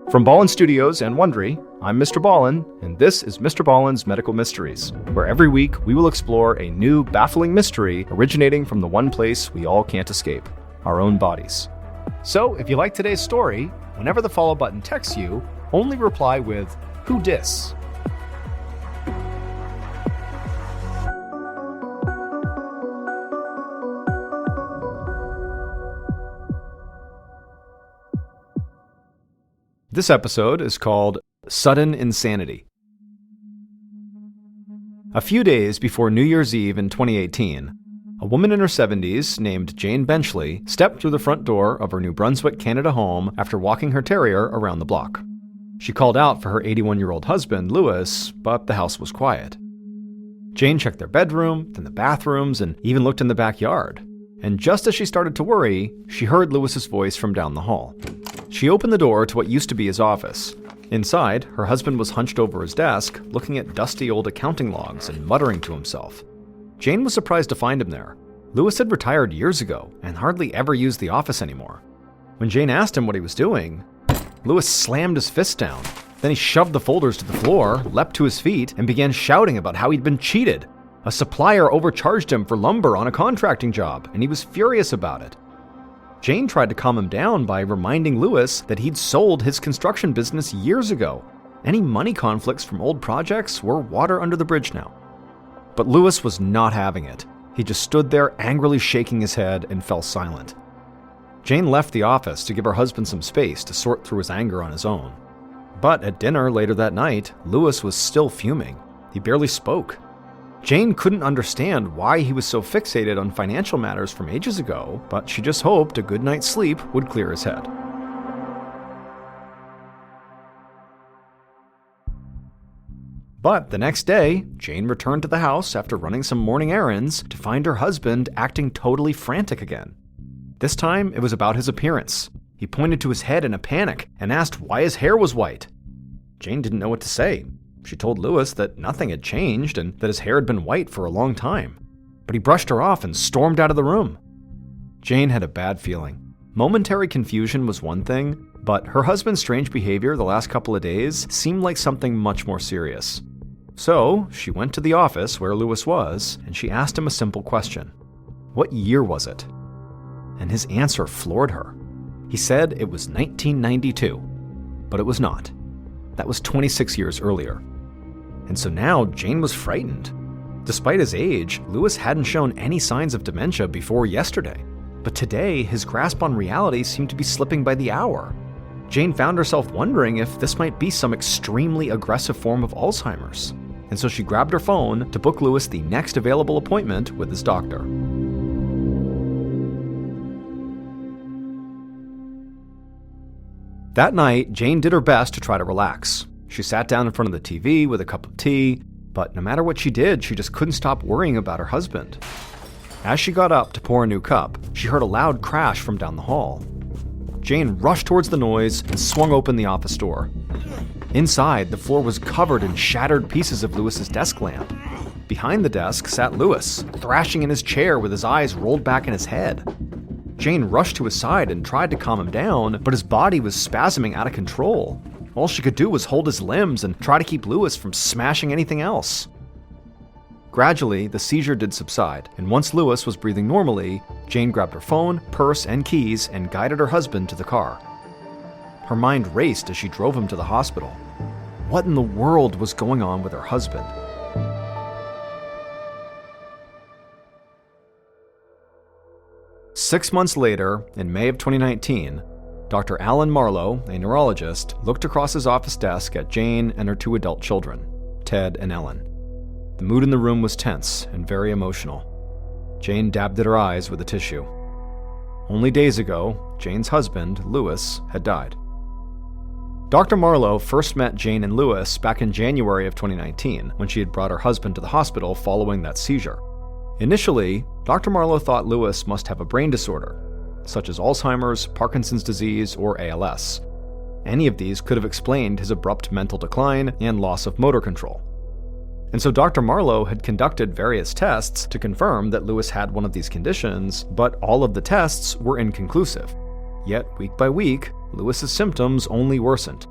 From Ballen Studios and Wondery, I'm MrBallen, and this is MrBallen's Medical Mysteries, where every week we will explore a new, baffling mystery originating from the one place we all can't escape, our own bodies. So, if you like today's story, whenever the follow button texts you, only reply with, "Who dis?" This episode is called Sudden Insanity. A few days before New Year's Eve in 2018, a woman in her 70s named Jane Benchley stepped through the front door of her New Brunswick, Canada home after walking her terrier around the block. She called out for her 81-year-old husband, Louis, but the house was quiet. Jane checked their bedroom, then the bathrooms, and even looked in the backyard. And just as she started to worry, she heard Louis's voice from down the hall. She opened the door to what used to be his office. Inside, her husband was hunched over his desk, looking at dusty old accounting logs and muttering to himself. Jane was surprised to find him there. Louis had retired years ago and hardly ever used the office anymore. When Jane asked him what he was doing, Louis slammed his fist down. Then he shoved the folders to the floor, leapt to his feet, and began shouting about how he'd been cheated. A supplier overcharged him for lumber on a contracting job, and he was furious about it. Jane tried to calm him down by reminding Louis that he'd sold his construction business years ago. Any money conflicts from old projects were water under the bridge now. But Louis was not having it. He just stood there angrily shaking his head and fell silent. Jane left the office to give her husband some space to sort through his anger on his own. But at dinner later that night, Louis was still fuming. He barely spoke. Jane couldn't understand why he was so fixated on financial matters from ages ago, but she just hoped a good night's sleep would clear his head. But the next day, Jane returned to the house after running some morning errands to find her husband acting totally frantic again. This time, it was about his appearance. He pointed to his head in a panic and asked why his hair was white. Jane didn't know what to say. She told Louis that nothing had changed and that his hair had been white for a long time. But he brushed her off and stormed out of the room. Jane had a bad feeling. Momentary confusion was one thing, but her husband's strange behavior the last couple of days seemed like something much more serious. So, she went to the office where Louis was, and she asked him a simple question. What year was it? And his answer floored her. He said it was 1992, but it was not. That was 26 years earlier. And so now Jane was frightened. Despite his age, Louis hadn't shown any signs of dementia before yesterday. But today, his grasp on reality seemed to be slipping by the hour. Jane found herself wondering if this might be some extremely aggressive form of Alzheimer's. And so she grabbed her phone to book Louis the next available appointment with his doctor. That night, Jane did her best to try to relax. She sat down in front of the TV with a cup of tea, but no matter what she did, she just couldn't stop worrying about her husband. As she got up to pour a new cup, she heard a loud crash from down the hall. Jane rushed towards the noise and swung open the office door. Inside, the floor was covered in shattered pieces of Louis's desk lamp. Behind the desk sat Louis, thrashing in his chair with his eyes rolled back in his head. Jane rushed to his side and tried to calm him down, but his body was spasming out of control. All she could do was hold his limbs and try to keep Louis from smashing anything else. Gradually, the seizure did subside, and once Louis was breathing normally, Jane grabbed her phone, purse, and keys and guided her husband to the car. Her mind raced as she drove him to the hospital. What in the world was going on with her husband? Six months later, in May of 2019, Dr. Alan Marlowe, a neurologist, looked across his office desk at Jane and her two adult children, Ted and Ellen. The mood in the room was tense and very emotional. Jane dabbed at her eyes with a tissue. Only days ago, Jane's husband, Louis, had died. Dr. Marlowe first met Jane and Louis back in January of 2019, when she had brought her husband to the hospital following that seizure. Initially, Dr. Marlowe thought Louis must have a brain disorder, such as Alzheimer's, Parkinson's disease, or ALS. Any of these could have explained his abrupt mental decline and loss of motor control. And so Dr. Marlowe had conducted various tests to confirm that Louis had one of these conditions, but all of the tests were inconclusive. Yet, week by week, Louis's symptoms only worsened.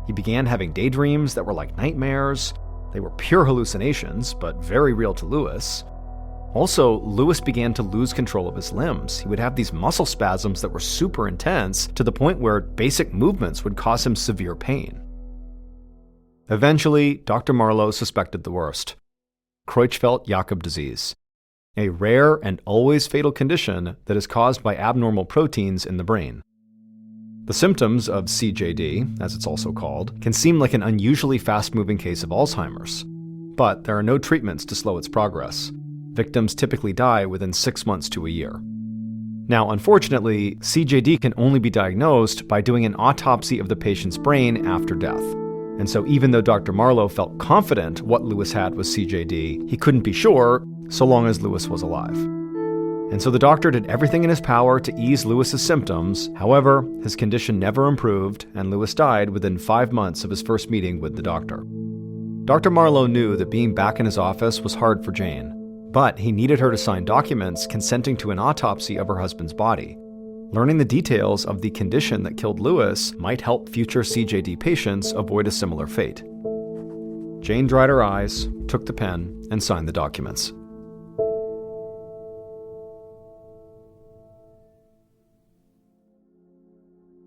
He began having daydreams that were like nightmares. They were pure hallucinations, but very real to Lewis. Also, Lewis began to lose control of his limbs. He would have these muscle spasms that were super intense to the point where basic movements would cause him severe pain. Eventually, Dr. Marlowe suspected the worst: Creutzfeldt-Jakob Disease, a rare and always fatal condition that is caused by abnormal proteins in the brain. The symptoms of CJD, as it's also called, can seem like an unusually fast-moving case of Alzheimer's, but there are no treatments to slow its progress. Victims typically die within 6 months to a year. Now, unfortunately, CJD can only be diagnosed by doing an autopsy of the patient's brain after death. And so even though Dr. Marlowe felt confident what Lewis had was CJD, he couldn't be sure so long as Lewis was alive. And so the doctor did everything in his power to ease Lewis's symptoms. However, his condition never improved, and Lewis died within 5 months of his first meeting with the doctor. Dr. Marlowe knew that being back in his office was hard for Jane, but he needed her to sign documents consenting to an autopsy of her husband's body. Learning the details of the condition that killed Lewis might help future CJD patients avoid a similar fate. Jane dried her eyes, took the pen, and signed the documents.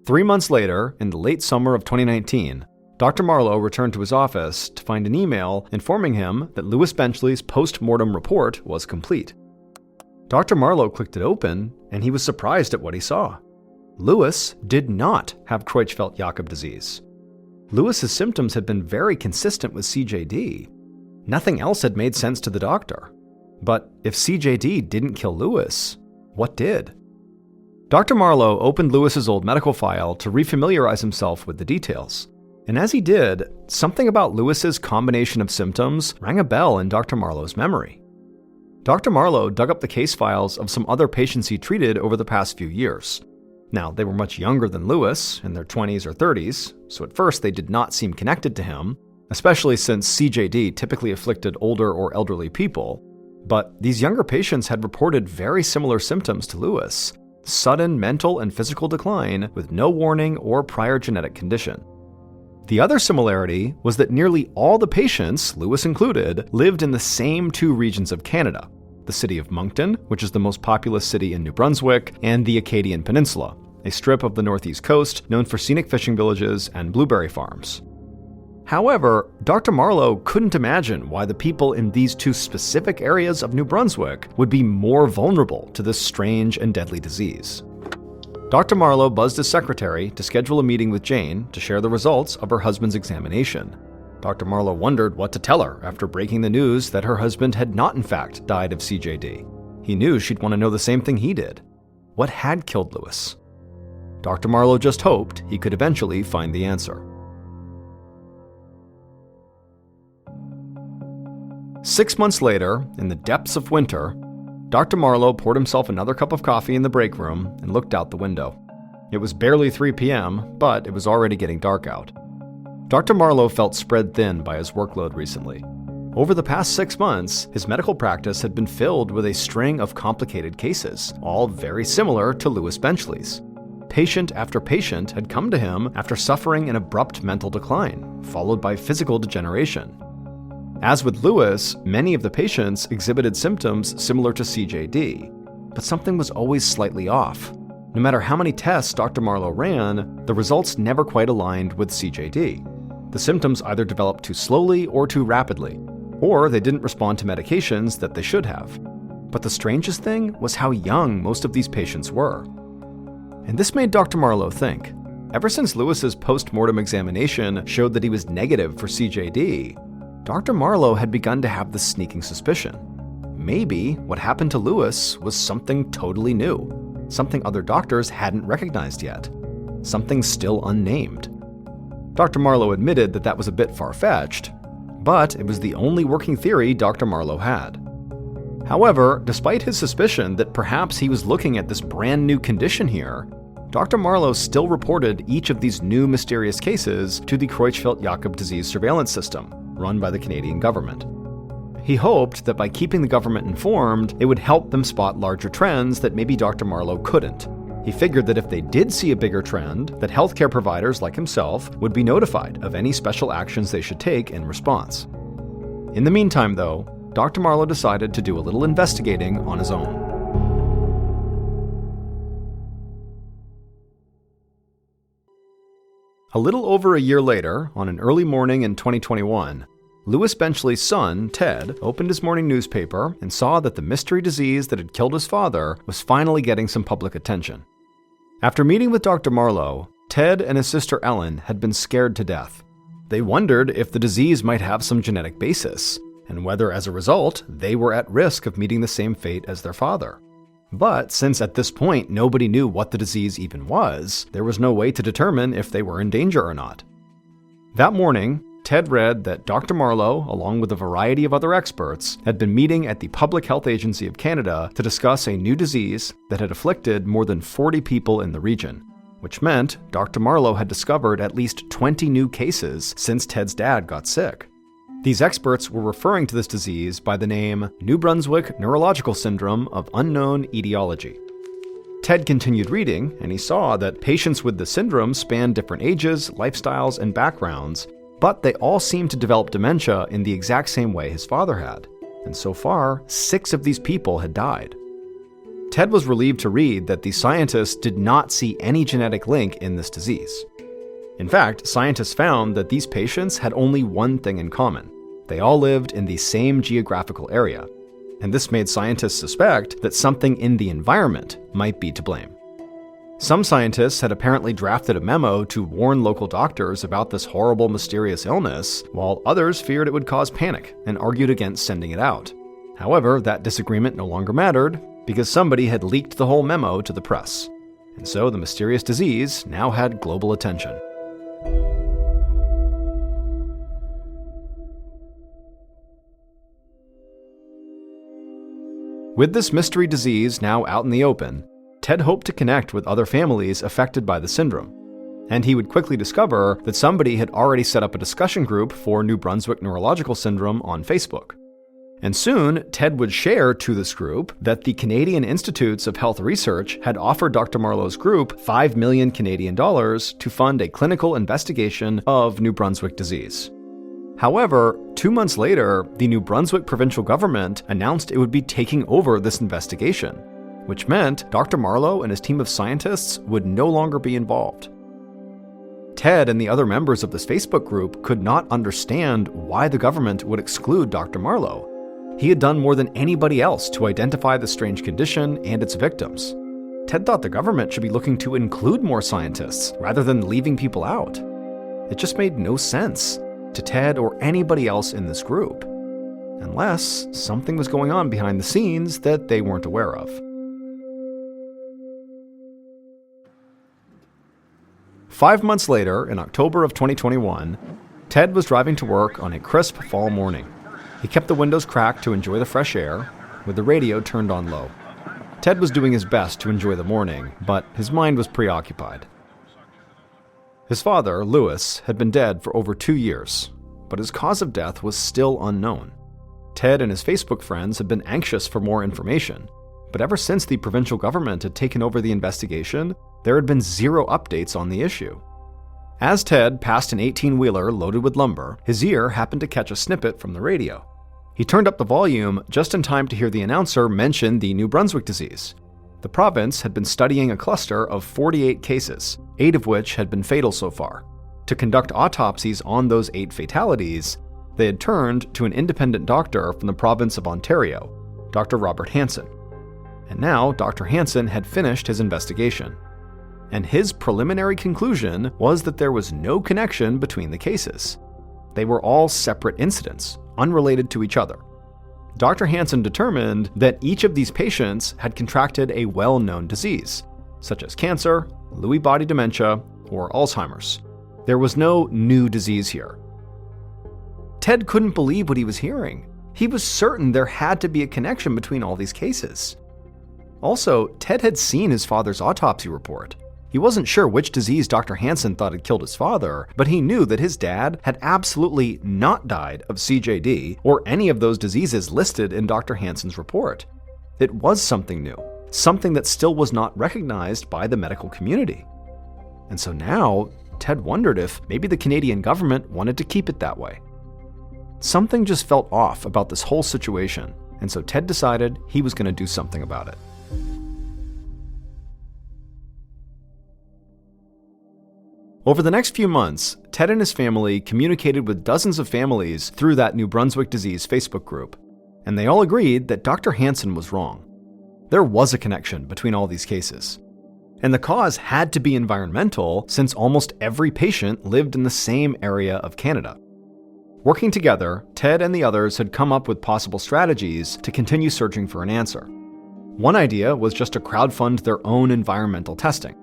Three months later, in the late summer of 2019, Dr. Marlowe returned to his office to find an email informing him that Lewis Benchley's post-mortem report was complete. Dr. Marlowe clicked it open, and he was surprised at what he saw. Lewis did not have Creutzfeldt-Jakob disease. Lewis's symptoms had been very consistent with CJD. Nothing else had made sense to the doctor. But if CJD didn't kill Lewis, what did? Dr. Marlowe opened Lewis's old medical file to refamiliarize himself with the details. And as he did, something about Lewis's combination of symptoms rang a bell in Dr. Marlowe's memory. Dr. Marlowe dug up the case files of some other patients he treated over the past few years. Now, they were much younger than Lewis, in their 20s or 30s, so at first they did not seem connected to him, especially since CJD typically afflicted older or elderly people. But these younger patients had reported very similar symptoms to Lewis: sudden mental and physical decline with no warning or prior genetic condition. The other similarity was that nearly all the patients, Lewis included, lived in the same two regions of Canada: the city of Moncton, which is the most populous city in New Brunswick, and the Acadian Peninsula, a strip of the northeast coast known for scenic fishing villages and blueberry farms. However, Dr. Marlowe couldn't imagine why the people in these two specific areas of New Brunswick would be more vulnerable to this strange and deadly disease. Dr. Marlowe buzzed his secretary to schedule a meeting with Jane to share the results of her husband's examination. Dr. Marlowe wondered what to tell her after breaking the news that her husband had not in fact died of CJD. He knew she'd want to know the same thing he did. What had killed Lewis? Dr. Marlowe just hoped he could eventually find the answer. 6 months later, in the depths of winter, Dr. Marlowe poured himself another cup of coffee in the break room and looked out the window. It was barely 3 p.m., but it was already getting dark out. Dr. Marlowe felt spread thin by his workload recently. Over the past 6 months, his medical practice had been filled with a string of complicated cases, all very similar to Lewis Benchley's. Patient after patient had come to him after suffering an abrupt mental decline, followed by physical degeneration. As with Lewis, many of the patients exhibited symptoms similar to CJD, but something was always slightly off. No matter how many tests Dr. Marlowe ran, the results never quite aligned with CJD. The symptoms either developed too slowly or too rapidly, or they didn't respond to medications that they should have. But the strangest thing was how young most of these patients were. And this made Dr. Marlowe think. Ever since Lewis's post-mortem examination showed that he was negative for CJD, Dr. Marlowe had begun to have the sneaking suspicion. Maybe what happened to Lewis was something totally new, something other doctors hadn't recognized yet, something still unnamed. Dr. Marlowe admitted that was a bit far-fetched, but it was the only working theory Dr. Marlowe had. However, despite his suspicion that perhaps he was looking at this brand new condition here, Dr. Marlowe still reported each of these new mysterious cases to the Creutzfeldt-Jakob Disease surveillance system, run by the Canadian government. He hoped that by keeping the government informed, it would help them spot larger trends that maybe Dr. Marlowe couldn't. He figured that if they did see a bigger trend, that healthcare providers like himself would be notified of any special actions they should take in response. In the meantime, though, Dr. Marlowe decided to do a little investigating on his own. A little over a year later, on an early morning in 2021, Louis Benchley's son, Ted, opened his morning newspaper and saw that the mystery disease that had killed his father was finally getting some public attention. After meeting with Dr. Marlowe, Ted and his sister Ellen had been scared to death. They wondered if the disease might have some genetic basis, and whether as a result, they were at risk of meeting the same fate as their father. But since at this point nobody knew what the disease even was, there was no way to determine if they were in danger or not. That morning, Ted read that Dr. Marlowe, along with a variety of other experts, had been meeting at the Public Health Agency of Canada to discuss a new disease that had afflicted more than 40 people in the region, which meant Dr. Marlowe had discovered at least 20 new cases since Ted's dad got sick. These experts were referring to this disease by the name New Brunswick Neurological Syndrome of Unknown Etiology. Ted continued reading, and he saw that patients with the syndrome spanned different ages, lifestyles, and backgrounds, but they all seemed to develop dementia in the exact same way his father had. And so far, 6 of these people had died. Ted was relieved to read that the scientists did not see any genetic link in this disease. In fact, scientists found that these patients had only one thing in common. They all lived in the same geographical area. And this made scientists suspect that something in the environment might be to blame. Some scientists had apparently drafted a memo to warn local doctors about this horrible, mysterious illness, while others feared it would cause panic and argued against sending it out. However, that disagreement no longer mattered because somebody had leaked the whole memo to the press. And so the mysterious disease now had global attention. With this mystery disease now out in the open, Ted hoped to connect with other families affected by the syndrome, and he would quickly discover that somebody had already set up a discussion group for New Brunswick Neurological Syndrome on Facebook. And soon, Ted would share to this group that the Canadian Institutes of Health Research had offered Dr. Marlowe's group 5 million Canadian dollars to fund a clinical investigation of New Brunswick disease. However, 2 months later, the New Brunswick provincial government announced it would be taking over this investigation, which meant Dr. Marlowe and his team of scientists would no longer be involved. Ted and the other members of this Facebook group could not understand why the government would exclude Dr. Marlowe. He had done more than anybody else to identify the strange condition and its victims. Ted thought the government should be looking to include more scientists rather than leaving people out. It just made no sense to Ted or anybody else in this group, unless something was going on behind the scenes that they weren't aware of. 5 months later, in October of 2021, Ted was driving to work on a crisp fall morning. He kept the windows cracked to enjoy the fresh air, with the radio turned on low. Ted was doing his best to enjoy the morning, but his mind was preoccupied. His father, Louis, had been dead for over 2 years, but his cause of death was still unknown. Ted and his Facebook friends had been anxious for more information, but ever since the provincial government had taken over the investigation, there had been zero updates on the issue. As Ted passed an 18-wheeler loaded with lumber, his ear happened to catch a snippet from the radio. He turned up the volume just in time to hear the announcer mention the New Brunswick disease. The province had been studying a cluster of 48 cases, 8 of which had been fatal so far. To conduct autopsies on those 8 fatalities, they had turned to an independent doctor from the province of Ontario, Dr. Robert Hansen. And now Dr. Hansen had finished his investigation. And his preliminary conclusion was that there was no connection between the cases. They were all separate incidents, unrelated to each other. Dr. Hansen determined that each of these patients had contracted a well-known disease, such as cancer, Lewy body dementia, or Alzheimer's. There was no new disease here. Ted couldn't believe what he was hearing. He was certain there had to be a connection between all these cases. Also, Ted had seen his father's autopsy report. He wasn't sure which disease Dr. Hansen thought had killed his father, but he knew that his dad had absolutely not died of CJD or any of those diseases listed in Dr. Hansen's report. It was something new. something that still was not recognized by the medical community. And so now, Ted wondered if maybe the Canadian government wanted to keep it that way. Something just felt off about this whole situation, and so Ted decided he was going to do something about it. Over the next few months, Ted and his family communicated with dozens of families through that New Brunswick Disease Facebook group, and they all agreed that Dr. Hansen was wrong. There was a connection between all these cases. And the cause had to be environmental since almost every patient lived in the same area of Canada. Working together, Ted and the others had come up with possible strategies to continue searching for an answer. One idea was just to crowdfund their own environmental testing.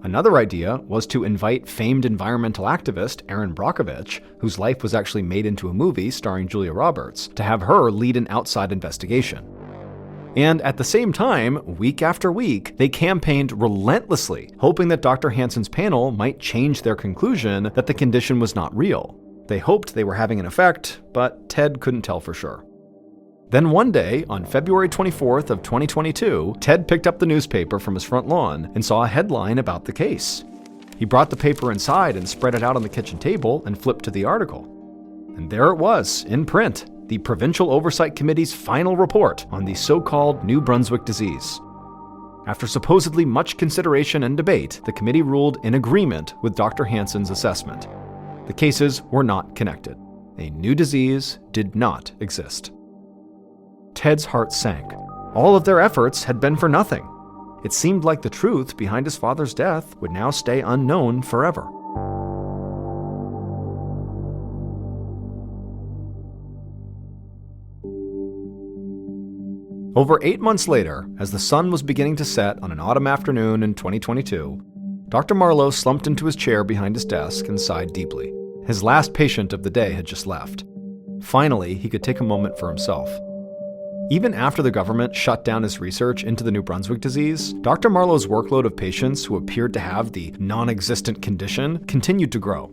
Another idea was to invite famed environmental activist Erin Brockovich, whose life was actually made into a movie starring Julia Roberts, to have her lead an outside investigation. And at the same time, week after week, they campaigned relentlessly, hoping that Dr. Hansen's panel might change their conclusion that the condition was not real. They hoped they were having an effect, but Ted couldn't tell for sure. Then one day, on February 24th of 2022, Ted picked up the newspaper from his front lawn and saw a headline about the case. He brought the paper inside and spread it out on the kitchen table and flipped to the article. And there it was, in print, the Provincial Oversight Committee's final report on the so-called New Brunswick disease. After supposedly much consideration and debate, the committee ruled in agreement with Dr. Hansen's assessment. The cases were not connected. A new disease did not exist. Ted's heart sank. All of their efforts had been for nothing. It seemed like the truth behind his father's death would now stay unknown forever. Over 8 months later, as the sun was beginning to set on an autumn afternoon in 2022, Dr. Marlowe slumped into his chair behind his desk and sighed deeply. His last patient of the day had just left. Finally, he could take a moment for himself. Even after the government shut down his research into the New Brunswick disease, Dr. Marlowe's workload of patients who appeared to have the non-existent condition continued to grow.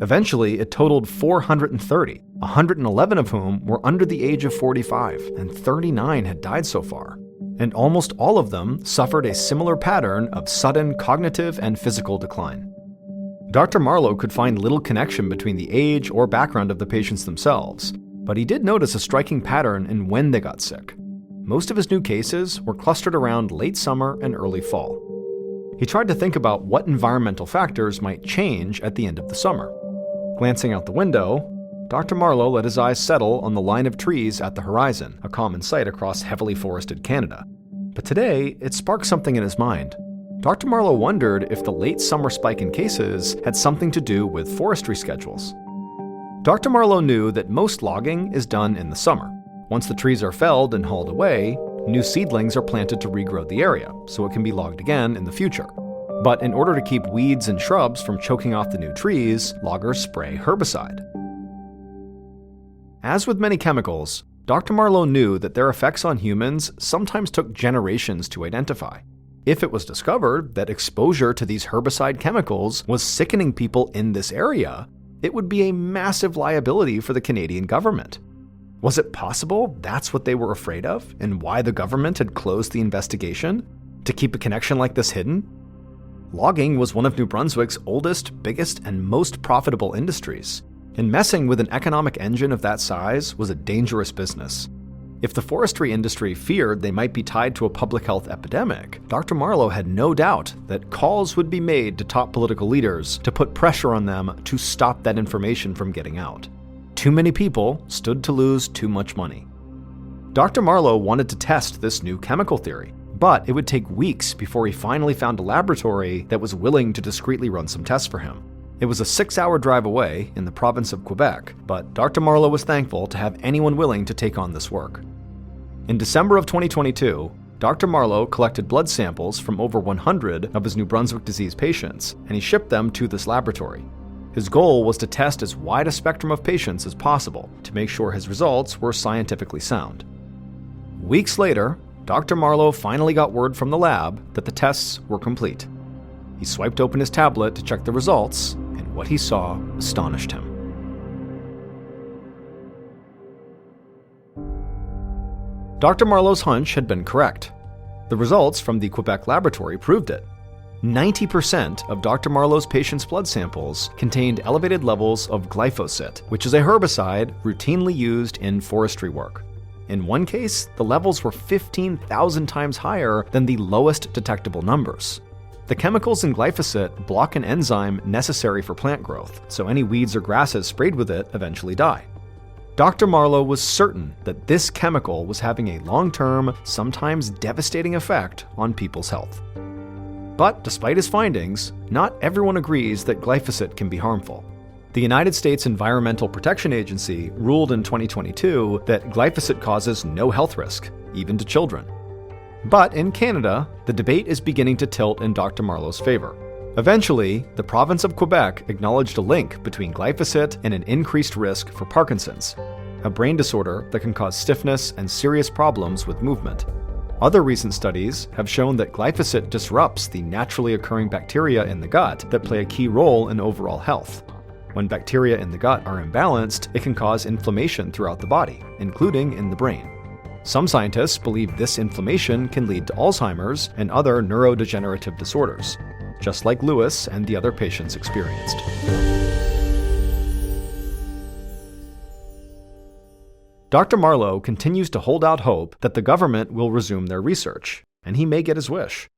Eventually, it totaled 430, 111 of whom were under the age of 45, and 39 had died so far. And almost all of them suffered a similar pattern of sudden cognitive and physical decline. Dr. Marlowe could find little connection between the age or background of the patients themselves, but he did notice a striking pattern in when they got sick. Most of his new cases were clustered around late summer and early fall. He tried to think about what environmental factors might change at the end of the summer. Glancing out the window, Dr. Marlowe let his eyes settle on the line of trees at the horizon, a common sight across heavily forested Canada. But today, it sparked something in his mind. Dr. Marlowe wondered if the late summer spike in cases had something to do with forestry schedules. Dr. Marlowe knew that most logging is done in the summer. Once the trees are felled and hauled away, new seedlings are planted to regrow the area, so it can be logged again in the future. But in order to keep weeds and shrubs from choking off the new trees, loggers spray herbicide. As with many chemicals, Dr. Marlowe knew that their effects on humans sometimes took generations to identify. If it was discovered that exposure to these herbicide chemicals was sickening people in this area, it would be a massive liability for the Canadian government. Was it possible that's what they were afraid of, and why the government had closed the investigation? To keep a connection like this hidden? Logging was one of New Brunswick's oldest, biggest, and most profitable industries, and messing with an economic engine of that size was a dangerous business. If the forestry industry feared they might be tied to a public health epidemic, Dr. Marlowe had no doubt that calls would be made to top political leaders to put pressure on them to stop that information from getting out. Too many people stood to lose too much money. Dr. Marlowe wanted to test this new chemical theory, but it would take weeks before he finally found a laboratory that was willing to discreetly run some tests for him. It was a 6-hour drive away in the province of Quebec, but Dr. Marlowe was thankful to have anyone willing to take on this work. In December of 2022, Dr. Marlowe collected blood samples from over 100 of his New Brunswick disease patients, and he shipped them to this laboratory. His goal was to test as wide a spectrum of patients as possible to make sure his results were scientifically sound. Weeks later, Dr. Marlowe finally got word from the lab that the tests were complete. He swiped open his tablet to check the results, and what he saw astonished him. Dr. Marlowe's hunch had been correct. The results from the Quebec laboratory proved it. 90% of Dr. Marlowe's patients' blood samples contained elevated levels of glyphosate, which is a herbicide routinely used in forestry work. In one case, the levels were 15,000 times higher than the lowest detectable numbers. The chemicals in glyphosate block an enzyme necessary for plant growth, so any weeds or grasses sprayed with it eventually die. Dr. Marlowe was certain that this chemical was having a long-term, sometimes devastating effect on people's health. But despite his findings, not everyone agrees that glyphosate can be harmful. The United States Environmental Protection Agency ruled in 2022 that glyphosate causes no health risk, even to children. But in Canada, the debate is beginning to tilt in Dr. Marlowe's favor. Eventually, the province of Quebec acknowledged a link between glyphosate and an increased risk for Parkinson's, a brain disorder that can cause stiffness and serious problems with movement. Other recent studies have shown that glyphosate disrupts the naturally occurring bacteria in the gut that play a key role in overall health. When bacteria in the gut are imbalanced, it can cause inflammation throughout the body, including in the brain. Some scientists believe this inflammation can lead to Alzheimer's and other neurodegenerative disorders, just like Lewis and the other patients experienced. Dr. Marlowe continues to hold out hope that the government will resume their research, and he may get his wish.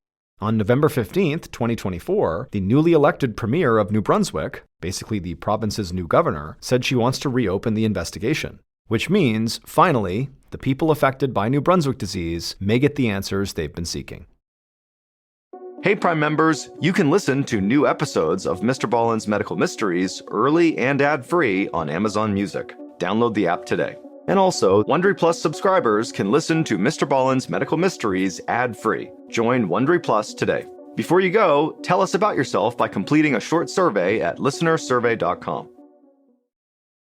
On November 15, 2024, the newly elected premier of New Brunswick, basically the province's new governor, said she wants to reopen the investigation, which means, finally, the people affected by New Brunswick disease may get the answers they've been seeking. Hey Prime members, you can listen to new episodes of MrBallen's Medical Mysteries early and ad-free on Amazon Music. Download the app today. And also, Wondery Plus subscribers can listen to MrBallen's Medical Mysteries ad-free. Join Wondery Plus today. Before you go, tell us about yourself by completing a short survey at listenersurvey.com.